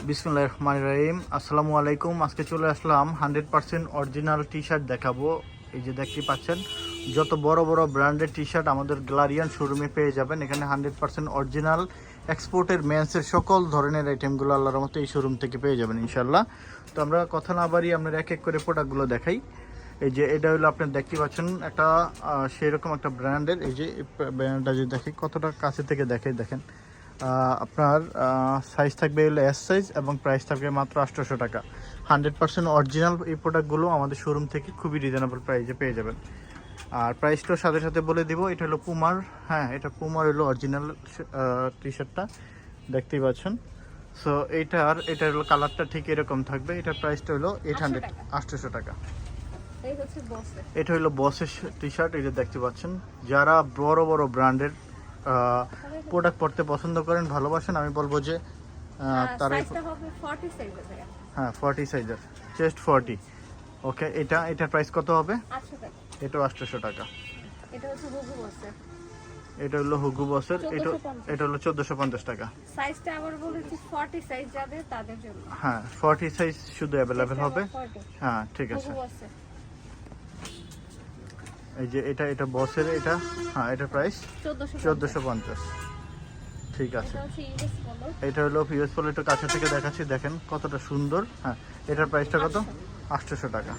বিসমিল্লাহির রহমানির রহিম। আসসালামু আলাইকুম। আজকে চলে আসলাম 100% অরিজিনাল টি শার্ট দেখাবো। এই যে দেখতে পাচ্ছেন, যত বড় বড় ব্র্যান্ডের টি শার্ট আমাদের গ্লারিয়ান শোরুমে পেয়ে যাবেন। এখানে 100% অরিজিনাল এক্সপোর্টের মেন্সের সকল ধরনের আইটেমগুলো আল্লাহর মতো এই শোরুম থেকে পেয়ে যাবেন ইনশাল্লাহ। তো আমরা কথা না বাড়িয়ে আপনার এক এক করে প্রোডাক্টগুলো দেখাই। এই যে এটা হলো আপনার দেখতে পাচ্ছেন একটা সেরকম একটা ব্র্যান্ডের। এই যে ব্র্যান্ডটা যদি দেখি কতটা কাছে থেকে দেখেন আপনার সাইজ থাকবে হলো এস সাইজ এবং প্রাইস থাকবে মাত্র 800 টাকা। 100% অরিজিনাল এই প্রোডাক্টগুলো আমাদের শোরুম থেকে খুবই রিজনেবল প্রাইসে পেয়ে যাবেন। আর প্রাইসটাও সাথে সাথে বলে দিব। এটা হলো পুমার, হ্যাঁ এটা পুমার হলো অরিজিনাল টি শার্টটা দেখতেই পাচ্ছেন। সো এটা হলো কালারটা ঠিক এরকম থাকবে। এটার প্রাইসটা হলো 800 টাকা। এটা হলো বসের টি শার্ট। এটা দেখতে পাচ্ছেন, যারা বড় বড় ব্র্যান্ডের প্রোডাক্ট পড়তে পছন্দ করেন, ভালোবাসেন, আমি বলবো যে তারা হ্যাঁ 40 সাইজের, চেস্ট 40। ওকে, এটার প্রাইস কত হবে? এটাও 800 টাকা। এটা হলো হুগু বসের, এটা হলো 1450 টাকা। সাইজটা আবার বলেছি 40 সাইজ যাদের তাদের জন্য। হ্যাঁ 40 সাইজ শুধু অ্যাভেলেবেল হবে। হ্যাঁ ঠিক আছে। এই যে এটা বসের, এটা হ্যাঁ এটা প্রাইস 1450। ঠিক আছে। এটা হলো পিএস পলো, একটু কাছে থেকে দেখাচ্ছি, দেখেন কতটা সুন্দর। হ্যাঁ এটার প্রাইসটা কত? 800 টাকা।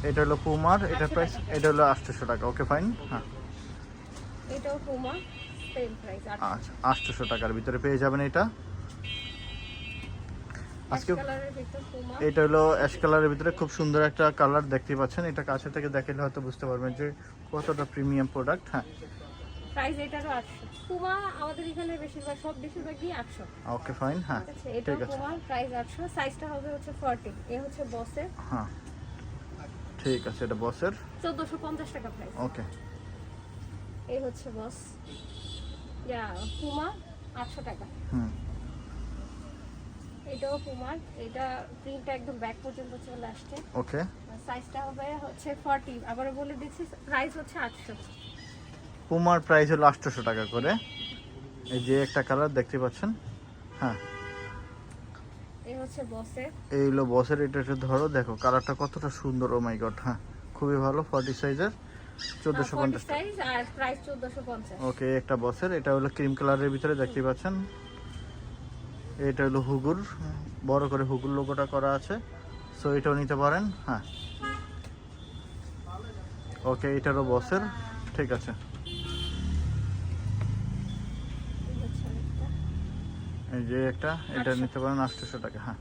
এটা হলো পুমার, এটার প্রাইস এটা হলো 800 টাকা। Okay fine. হ্যাঁ এটাও পুমা, সেম প্রাইস। আচ্ছা 800 টাকার ভিতরে পেয়ে যাবেন এটা। আজকে এটা হলো অ্যাশ কালারের ভিতরে খুব সুন্দর একটা কালার দেখতে পাচ্ছেন। এটা কাছে থেকে দেখলে হয়তো বুঝতে পারবেন যে কতটা প্রিমিয়াম প্রোডাক্ট। হ্যাঁ প্রাইস এটারও 800। পুমা আমাদের এখানে বেশিরভাগই 800। Okay fine. হ্যাঁ ঠিক আছে। পুমা প্রাইস 800, সাইজটা হবে হচ্ছে 40। এ হচ্ছে বসের। হ্যাঁ ঠিক আছে, এটা বসের 1450 টাকা প্রাইস। ওকে। এই হচ্ছে বস, ইয়া পুমা 800 টাকা। এটাও পুমার, এটা প্রিন্টটা একদম ব্যাক পর্যন্ত চলে আসছে। ওকে, সাইজটা হবে হচ্ছে 40। আবার বলে দিচ্ছি প্রাইস হচ্ছে 800। পুমার প্রাইস হলো 800 টাকা করে। এই যে একটা কালার দেখতে পাচ্ছেন। হ্যাঁ এই হচ্ছে বসের, এই হলো বসের। এটা একটু ধরো, দেখো কালারটা কতটা সুন্দর। ও মাই গড, হ্যাঁ খুবই ভালো। 40 সাইজের 1450 সাইজ আর প্রাইস 1450। ওকে, একটা বসের। এটা হলো ক্রিম কালারের ভিতরে দেখতে পাচ্ছেন। এটা হলো হুগুর, বড় করে হুগুর লোগোটা করা আছে। সো এটাও নিতে পারেন। হ্যাঁ ওকে, এটারও বসের। ঠিক আছে। এই যে একটা, এটা নিতে পারেন 800 টাকা। হ্যাঁ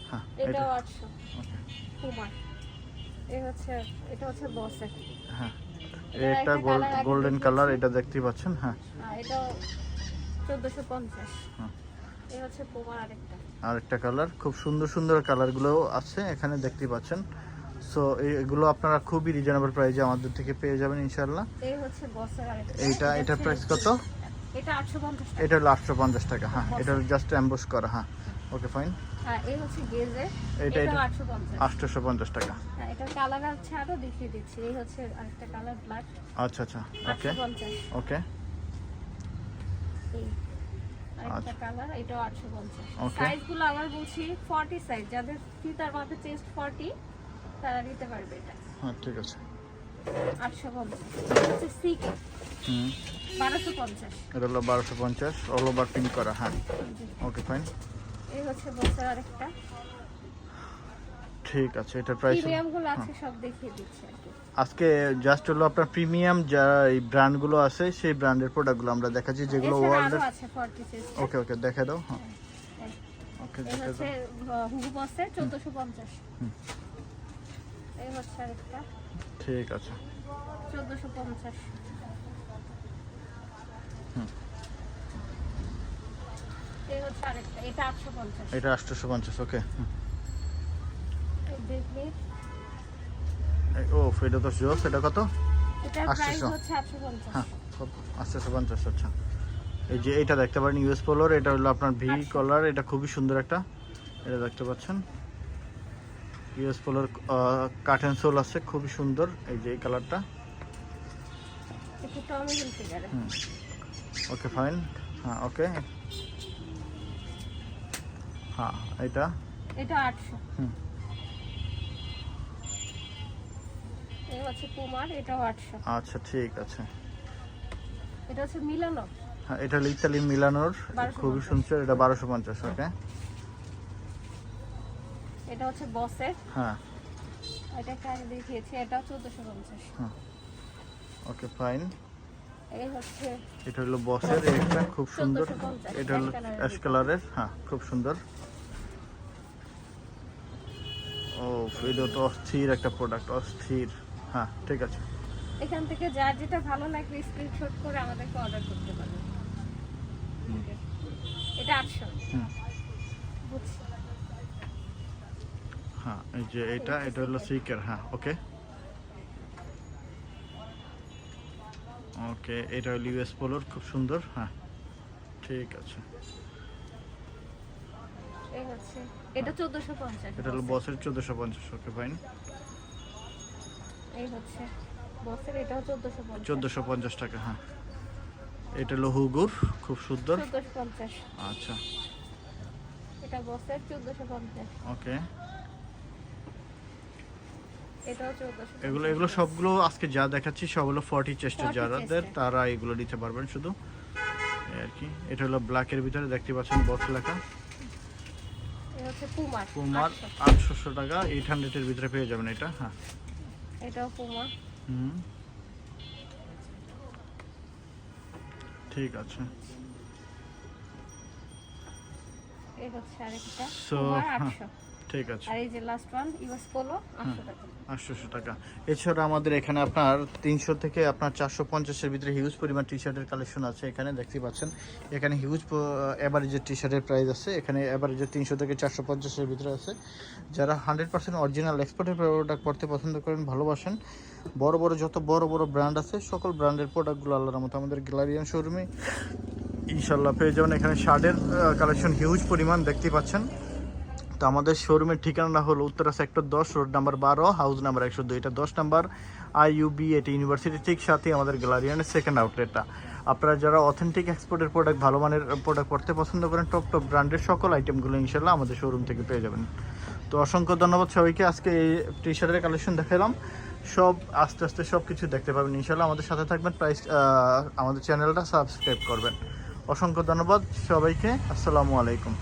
হ্যাঁ এটাও 800। ওকে পুমা, এটা হচ্ছে বসের। হ্যাঁ এটা গোল্ডেন কালার, এটা দেখতে পাচ্ছেন। হ্যাঁ এটা 1450। হ্যাঁ এই হচ্ছে পুমার আরেকটা কালার। খুব সুন্দর সুন্দর কালারগুলো আছে এখানে দেখতে পাচ্ছেন। সো এগুলো আপনারা খুবই রিজনেবল প্রাইসে আমাদের থেকে পেয়ে যাবেন ইনশাআল্লাহ। এই হচ্ছে বসের আরেকটা। এটার প্রাইস কত? এটা 850 টাকা। এটা হলো 850 টাকা। হ্যাঁ এটা জাস্ট এমবস করা। হ্যাঁ ওকে ফাইন। হ্যাঁ এই হচ্ছে গেজে, এটা 850 টাকা। হ্যাঁ এটা কালার আছে, আরো দেখিয়ে দিচ্ছি। এই হচ্ছে আরেকটা কালার ব্ল্যাক। আচ্ছা আচ্ছা ওকে ওকে। এই আরেকটা কালার, এটাও 850। সাইজগুলো আবার বলছি 40 সাইজ, যাদের ফিতার মাপে চেস্ট 40 তারা নিতে পারবে এটা। হ্যাঁ ঠিক আছে। 850। হচ্ছে সিকে 1250। এটা হলো 1250, অল ওভার প্রিন্ট করা। হ্যাঁ ওকে ফাইন। এই হচ্ছে বক্সের আরেকটা। ঠিক আছে, এটা প্রাইস প্রিমিয়ামগুলো আছে সব দেখিয়ে দিচ্ছি আজকে। জাস্ট হলো আপনার প্রিমিয়াম যা এই ব্র্যান্ডগুলো আছে, সেই ব্র্যান্ডের প্রোডাক্টগুলো আমরা দেখাচ্ছি, যেগুলো ওয়ার্ল্ডের আছে 40 সাইজ। ওকে ওকে দেখে দাও। হ্যাঁ ওকে এই হচ্ছে হুগু বক্সে 1450। এই হচ্ছে আরেকটা। ঠিক আছে 1450। এই হচ্ছে আরেকটা, এটা 850। এটা 850। ওকে। এই দেখি, ও এটা তো জোস। এটা কত? এটা প্রাইস হচ্ছে 850। হ্যাঁ 850। আচ্ছা, এই যে এটা দেখতে পারেন ইউএস পোলোর। এটা হলো আপনার ভি কলার, এটা খুবই সুন্দর একটা। এটা দেখতে পাচ্ছেন ইউএস পোলোর কাটেন সোল আছে, খুবই সুন্দর। এই যে এই কালারটা। একটু টমি হিলফিগারে। Okay fine. হ্যাঁ ওকে। হ্যাঁ এটা এটা 800। হুম এই হচ্ছে পুমার, এটাও 800। আচ্ছা ঠিক আছে। এটা হচ্ছে মিলানো, হ্যাঁ এটা হলো ইতালি মিলানোর, 1250 খুবই সুন্দর, এটা 1250। ওকে। এটা হচ্ছে বসের, হ্যাঁ এটা একটা আগে দেখিয়েছি, এটাও 1450। হ্যাঁ ওকে ফাইন। এই হচ্ছে এটা হলো বসের, একটা খুব সুন্দর, 1450, এটা হলো ash colour-এর অ্যাশ কালারের। হ্যাঁ খুব সুন্দর। ও এটা তো অস্থির একটা প্রোডাক্ট, অস্থির। হ্যাঁ ঠিক আছে। এখান থেকে যার যেটা ভালো লাগবে স্ক্রিনশট করে আমাদেরকে অর্ডার করতে পারবেন। এটা 800। হুম বুঝছি। হ্যাঁ এই যে এটা হলো সিকের। হ্যাঁ ওকে ওকে। এটা হলো ইউএস পোলোর, খুব সুন্দর। হ্যাঁ ঠিক আছে। এই হচ্ছে এটা 1450। এটা হলো বসের 1450। Okay fine. এই হচ্ছে বসের, এটাও 1450। 1450 টাকা। হ্যাঁ এটা হলো হুগুর, খুব সুন্দর। 1450। আচ্ছা এটা বসের 1450। ওকে। এটাও 1450। এগুলো সবগুলো আজকে যা দেখাচ্ছি সব হলো 40 চেস্টের, 40 যারাদের চেস্টের। তারা এগুলো নিতে পারবেন শুধু, এই আর কি। এটা হলো ব্ল্যাকের ভিতরে, দেখতে পাচ্ছেন বক্স লেখা। এই হচ্ছে পুমার, পুমার 800। 800 টাকা, 800 এর ভিতরে পেয়ে যাবেন এটা। হ্যাঁ এটাও পুমা। হুম ঠিক আছে। এই হচ্ছে আরেকটা So, পুমার হ্যাঁ, 800। ঠিক আছে। আর এই যে লাস্ট ওয়ান ইউএস পোলো 800 টাকা। 800 টাকা। এছাড়া আমাদের এখানে আপনার 300 থেকে আপনার 450 এর ভিতরে হিউজ পরিমাণ টি শার্টের কালেকশন আছে। এখানে দেখতে পাচ্ছেন, এখানে হিউজ অ্যাভারেজের টি শার্টের প্রাইস আছে। এখানে অ্যাভারেজের 300 থেকে 450 এর ভিতরে আছে। যারা 100% অরিজিনাল এক্সপোর্টের প্রোডাক্ট পড়তে পছন্দ করেন, ভালোবাসেন, বড় বড় যত বড় বড় ব্র্যান্ড আছে সকল ব্র্যান্ডের প্রোডাক্টগুলো আল্লাহর মতো আমাদের গ্যালারিয়ান শোরুমে ইনশাল্লাহ পেয়ে যাবেন। এখানে শার্টের কালেকশন হিউজ পরিমাণ দেখতে পাচ্ছেন। তো আমাদের শোরুমের ঠিকানা হলো Uttara sector 10, road number 12, house number 102। এটা 10 নাম্বার IUB এটি ইউনিভার্সিটি ঠিক সাথে আমাদের গ্যালারিয়ানের সেকেন্ড আউটলেটটা। আপনারা যারা অথেন্টিক এক্সপোর্টের প্রোডাক্ট, ভালো মানের প্রোডাক্ট পড়তে পছন্দ করেন, টপ টপ ব্র্যান্ডের সকল আইটেমগুলো ইনশাল্লাহ আমাদের শোরুম থেকে পেয়ে যাবেন। তো অসংখ্য ধন্যবাদ সবাইকে। আজকে এই টি শার্টের কালেকশন দেখালাম, সব আস্তে আস্তে সব কিছু দেখতে পাবেন ইনশাল্লাহ। আমাদের সাথে থাকবেন, প্রাইস আমাদের চ্যানেলটা সাবস্ক্রাইব করবেন। অসংখ্য ধন্যবাদ সবাইকে। আসসালামু আলাইকুম।